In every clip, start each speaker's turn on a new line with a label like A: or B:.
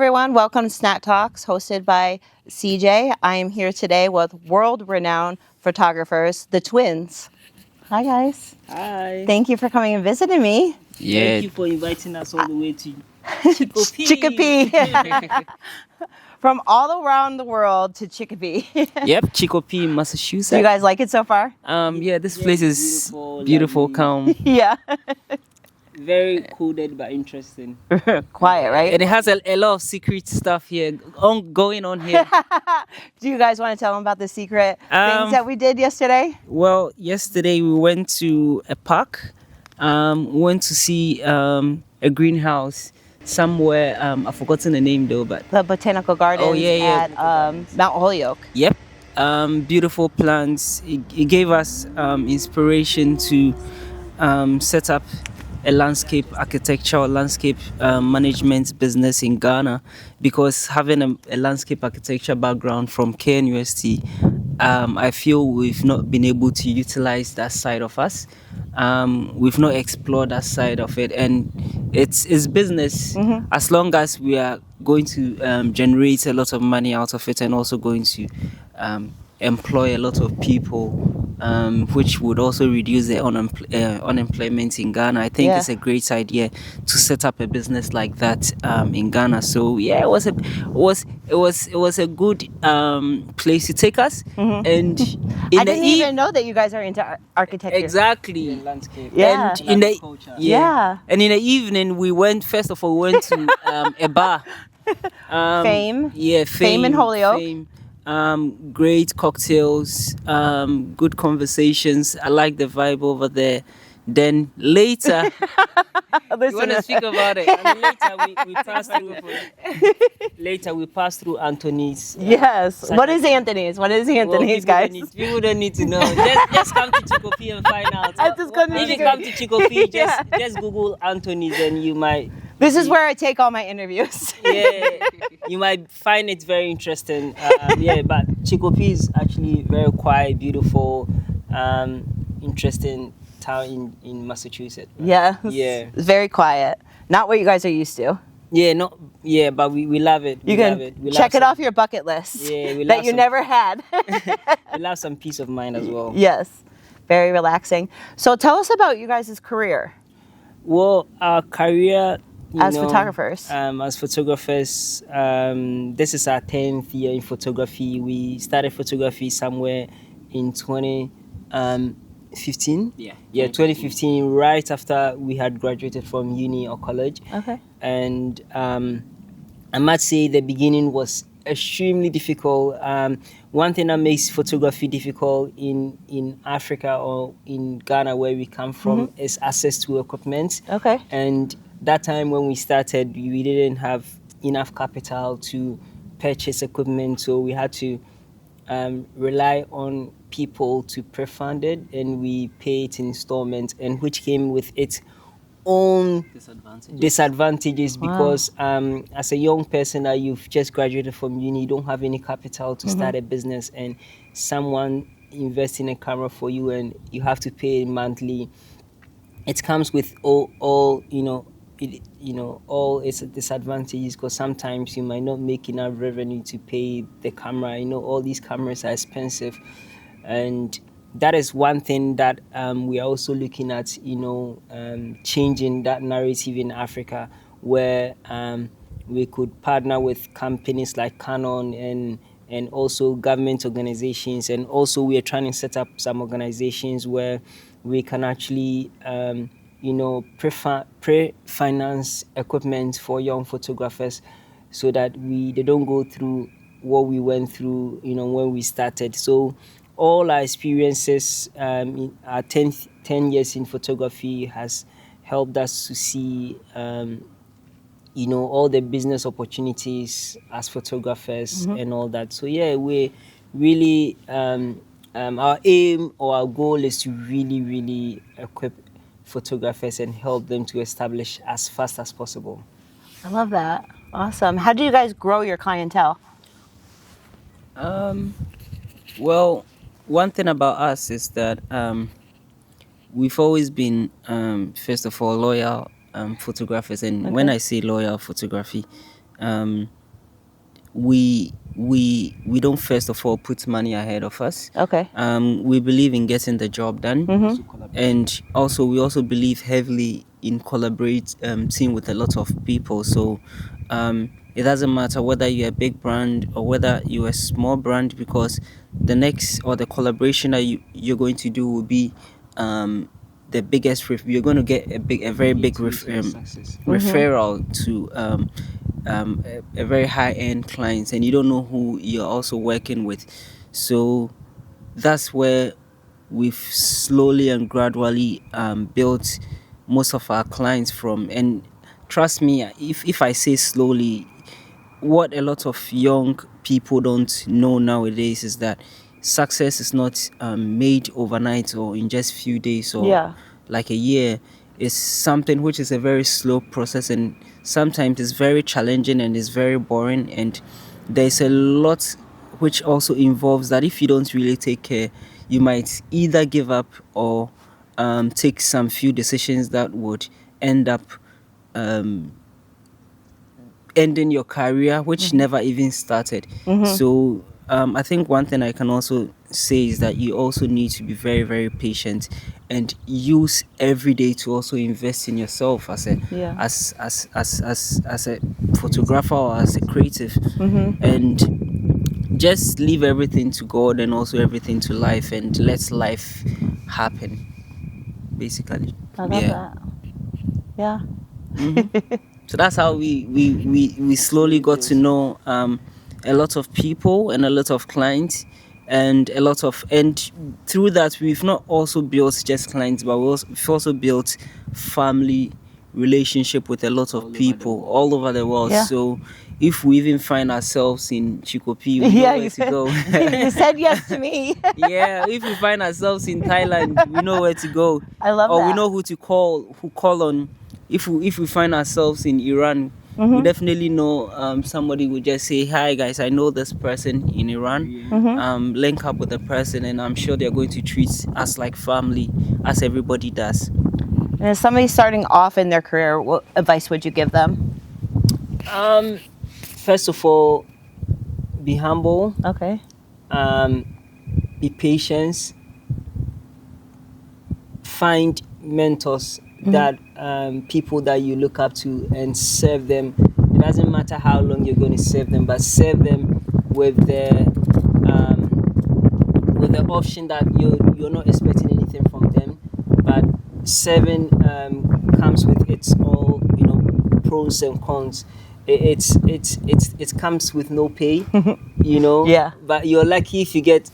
A: everyone. Welcome to SnapTalks, hosted by CJ. I am here today with world-renowned photographers, the twins. Hi, guys.
B: Hi.
A: Thank you for coming and visiting me.
B: Yeah. Thank you for inviting us all the way to Chicopee.
A: Chicopee. From all around the world to Chicopee.
B: Yep, Chicopee, Massachusetts.
A: Do you guys like it so far?
B: Yeah, this place is beautiful, calm.
A: Yeah.
B: Very coded but interesting.
A: Quiet, right?
B: And it has a lot of secret stuff here going on here.
A: Do you guys want to tell them about the secret things that we did yesterday?
B: Well, yesterday we went to a park. We went to see a greenhouse somewhere. I've forgotten the name though, but
A: the botanical gardens at Mount Holyoke.
B: Yep. Beautiful plants. It gave us inspiration to set up a landscape architecture, landscape management business in Ghana, because having a landscape architecture background from KNUST, I feel we've not been able to utilize that side of us. We've not explored that side of it, and it's business. As long as we are going to generate a lot of money out of it, and also going to employ a lot of people, which would also reduce the unemployment in Ghana. I think it's a great idea to set up a business like that in Ghana. So yeah, it was a good place to take us. And
A: I didn't even know that you guys are into architecture.
B: Exactly. Landscape.
A: Yeah.
B: And in the And in the evening we went to a bar.
A: Fame.
B: Yeah,
A: Fame in Holyoke.
B: Great cocktails, good conversations. I like the vibe over there. Then later, you want to speak about it? Later we passed through Anthony's.
A: Yes. What is Anthony's? Guys?
B: People don't need to know. Just come to Chicopee and find out. If you come to Chicopee, just Google Anthony's and you might.
A: This is where I take all my interviews.
B: Yeah, you might find it very interesting. But Chicopee is actually very quiet, beautiful, interesting town in Massachusetts.
A: Right?
B: Yeah.
A: It's very quiet. Not what you guys are used to.
B: Yeah, but we love it.
A: You can check it off your bucket list.
B: Yeah,
A: that you never had.
B: We love some peace of mind as well.
A: Yes, very relaxing. So tell us about you guys' career.
B: Well, our career
A: as photographers.
B: This is our 10th year in photography. We started photography somewhere in 2015. Yeah, 2015, right after we had graduated from uni or college.
A: Okay.
B: And I must say the beginning was extremely difficult. One thing that makes photography difficult in Africa or in Ghana, where we come from, is access to equipment.
A: Okay.
B: And that time when we started, we didn't have enough capital to purchase equipment, so we had to rely on people to pre-fund it, and we pay it in installments, and which came with its own disadvantages because as a young person that you've just graduated from uni, you don't have any capital to start a business, and someone invests in a camera for you and you have to pay monthly. It comes with all its disadvantages, because sometimes you might not make enough revenue to pay the camera. All these cameras are expensive, and that is one thing that we are also looking at, changing that narrative in Africa, where we could partner with companies like Canon and also government organizations, and also we are trying to set up some organizations where we can actually pre-finance equipment for young photographers, so that they don't go through what we went through, when we started. So all our experiences in our 10 years in photography has helped us to see all the business opportunities as photographers and all that. So yeah, we really our aim or our goal is to really equip photographers and help them to establish as fast as possible.
A: I love that. Awesome. How do you guys grow your clientele?
B: Well, one thing about us is that we've always been, first of all, loyal photographers. And when I say loyal photography, we don't first of all put money ahead of us.
A: Okay.
B: We believe in getting the job done, and also we also believe heavily in team with a lot of people. So it doesn't matter whether you're a big brand or whether you're a small brand, because the next or the collaboration that you're going to do will be the biggest. You're going to get a very big referral to a very high end clients, and you don't know who you're also working with. So that's where we've slowly and gradually built most of our clients from. And trust me, if I say slowly, what a lot of young people don't know nowadays is that success is not made overnight or in just few days or
A: Yeah.
B: like a year. It's something which is a very slow process, and sometimes it's very challenging and it's very boring, and there's a lot which also involves that if you don't really take care, you might either give up or take some few decisions that would end up ending your career, which never even started. So I think one thing I can also say is that you also need to be very, very patient and use every day to also invest in yourself as a
A: Yeah.
B: as a photographer or as a creative, and just leave everything to God and also everything to life, and let life happen, basically.
A: I love that. Yeah.
B: So that's how we slowly got to know a lot of people and a lot of clients, and through that we've not also built just clients, but we've also built family relationship with a lot of people all over the world.
A: Yeah.
B: So if we even find ourselves in Chikopi, we know where to go.
A: You said yes to me.
B: Yeah, if we find ourselves in Thailand, we know where to go.
A: I love
B: or
A: that.
B: we know who to call on. If we find ourselves in Iran, we definitely know somebody would just say, "Hi guys, I know this person in Iran." Link up with the person, and I'm sure they're going to treat us like family, as everybody does.
A: And as somebody starting off in their career, what advice would you give them?
B: First of all, be humble.
A: Okay.
B: Be patient. Find mentors that people that you look up to, and serve them. It doesn't matter how long you're going to serve them, but serve them with the option that you're not expecting anything from them, but serving comes with its all pros and cons. It comes with no pay,
A: Yeah.
B: but you're lucky if you get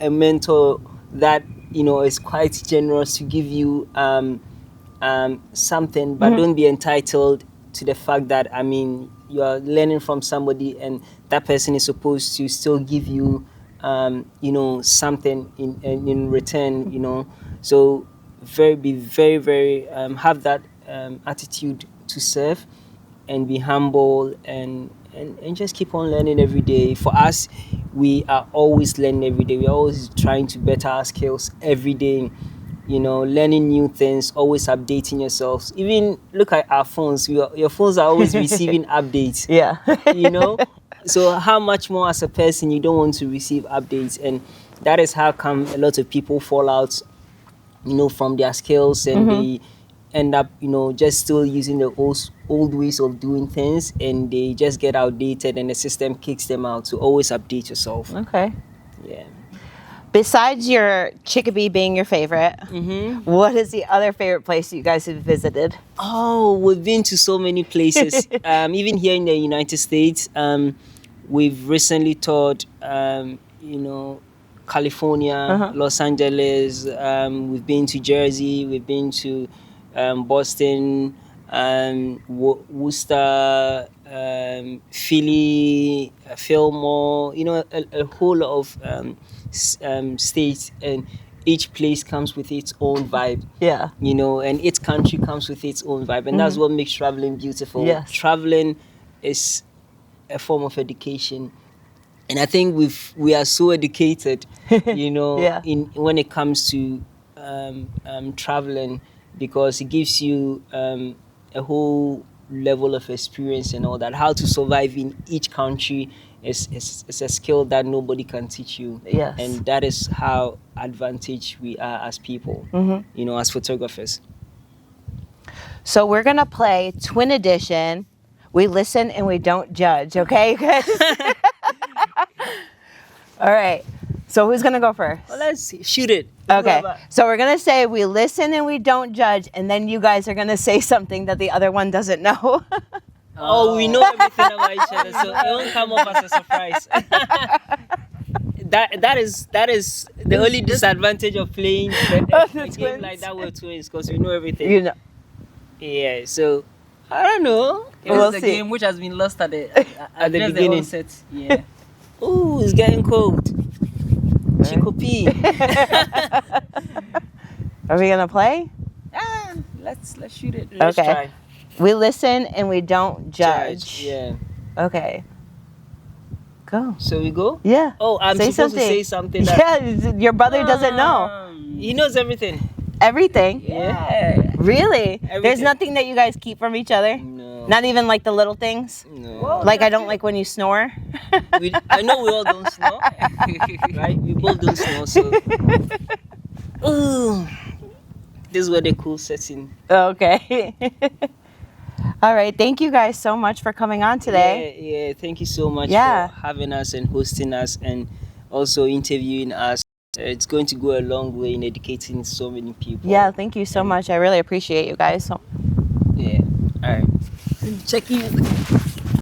B: a mentor that is quite generous to give you something, but don't be entitled to the fact that you're learning from somebody and that person is supposed to still give you something in return. So be very, very have that attitude to serve, and be humble, and just keep on learning every day. For us, we are always learning every day. We're always trying to better our skills every day, learning new things, always updating yourselves. Even look at our phones. Your phones are always receiving updates.
A: Yeah.
B: So how much more as a person you don't want to receive updates? And that is how come a lot of people fall out from their skills, and they end up just still using the old ways of doing things, and they just get outdated, and the system kicks them out. So always update yourself.
A: Okay.
B: Yeah.
A: Besides your Chicopee being your favorite, what is the other favorite place you guys have visited?
B: Oh, we've been to so many places. Even here in the United States, we've recently toured California, Los Angeles. We've been to Jersey. We've been to Boston, Worcester, Philly, Fillmore. A whole lot of states, and each place comes with its own vibe.
A: Yeah.
B: And each country comes with its own vibe, and that's what makes traveling beautiful.
A: Yes.
B: Traveling is a form of education, and I think we are so educated,
A: Yeah.
B: when it comes to traveling, because it gives you a whole level of experience and all that. How to survive in each country is a skill that nobody can teach you.
A: Yes.
B: And that is how advantaged we are as people, you know, as photographers.
A: So we're gonna play Twin Edition. We listen and we don't judge, okay, you guys? All right. So who's gonna go first?
B: Well, let's see. Shoot it.
A: Okay.
B: Whoever.
A: So we're gonna say we listen and we don't judge, and then you guys are gonna say something that the other one doesn't know.
B: Oh, we know everything about each other, so it won't come up as a surprise. that is the only disadvantage of playing a game like that with twins, because we know everything.
A: You know.
B: Yeah. So I don't know.
A: We'll
C: It's a
A: see.
C: game which has been lost at the
B: the
C: just
B: beginning.
C: onset. Yeah.
B: Ooh, it's getting cold. Chikopi.
A: Are we gonna play?
C: Let's shoot it.
B: Let's
A: Okay.
B: try.
A: We listen and we don't judge.
B: Yeah.
A: Okay. Go.
B: So we go.
A: Yeah.
B: Oh, I'm
A: Say
B: supposed to
A: something.
B: say something. That
A: Yeah, your brother doesn't know
B: He knows everything.
A: everything.
B: Yeah.
A: Really? There's
B: Everything.
A: nothing that you guys keep from each other?
B: No.
A: Not even like the little things?
B: No.
A: Like I don't like when you snore?
B: I know we all don't snore, right? We both don't snore, so. Ooh. This is where the cool sets in.
A: Okay. All right. Thank you guys so much for coming on today.
B: Yeah. Thank you so much
A: Yeah.
B: for having us and hosting us and also interviewing us. It's going to go a long way in educating so many people.
A: Yeah, thank you so much. I really appreciate you guys. So
B: Yeah. All right. Check in.